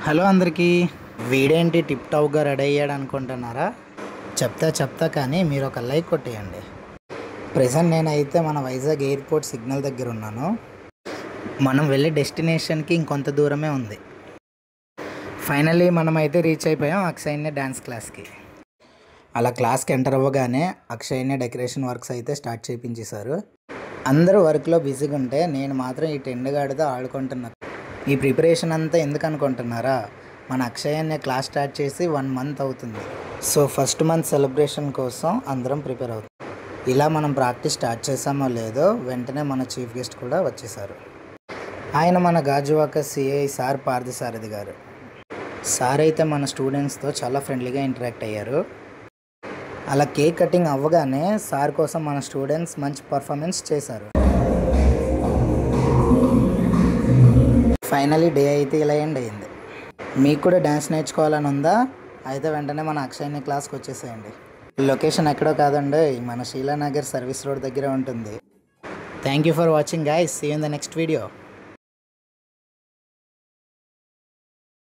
Hello అందరికీ. వీడేంటి tip టాప్గా ready అయ్యాడు అనుకుంటున్నారా? చెప్తా కానీ మీరు ఒక లైక్ కొట్టేయండి. ప్రెజెంట్ నేనైతే మన వైజాగ్ ఎయిర్పోర్ట్ సిగ్నల్ దగ్గర ఉన్నాను. మనం వెళ్ళే డెస్టినేషన్కి ఇంకొంత దూరమే ఉంది. ఫైనల్లీ మనమైతే రీచ్ అయిపోయాం అక్షయన్య డ్యాన్స్ క్లాస్కి. అలా క్లాస్కి ఎంటర్ అవ్వగానే అక్షయన్య డెకరేషన్ వర్క్స్ అయితే స్టార్ట్ చేయించేశారు. అందరూ వర్క్లో బిజీగా ఉంటే నేను మాత్రం ఈ టెండగాడితో ఆడుకుంటున్నాను. ఈ ప్రిపరేషన్ అంతా ఎందుకు అనుకుంటున్నారా? మన అక్షయన్య క్లాస్ స్టార్ట్ చేసి 1 మంత్ అవుతుంది. సో ఫస్ట్ మంత్ సెలబ్రేషన్ కోసం అందరం ప్రిపేర్ అవుతాం. ఇలా మనం ప్రాక్టీస్ స్టార్ట్ చేసామో లేదో వెంటనే మన చీఫ్ గెస్ట్ కూడా వచ్చేసారు. ఆయన మన గాజువాక సిఐ సార్ పార్థసారథి గారు. సార్ అయితే మన స్టూడెంట్స్తో చాలా ఫ్రెండ్లీగా ఇంటరాక్ట్ అయ్యారు. అలా కేక్ కటింగ్ అవ్వగానే సార్ కోసం మన స్టూడెంట్స్ మంచి పర్ఫార్మెన్స్ చేశారు. ఫైనలీ డే అయితే ఇలా ఎండ్ అయింది. మీకు కూడా డ్యాన్స్ నేర్చుకోవాలని ఉందా? అయితే వెంటనే మన అక్షయన్య క్లాస్కి వచ్చేసేయండి. లొకేషన్ ఎక్కడో కాదండి, మన శీలానగర్ సర్వీస్ రోడ్ దగ్గర ఉంటుంది. Thank you for watching guys. See you in the next video.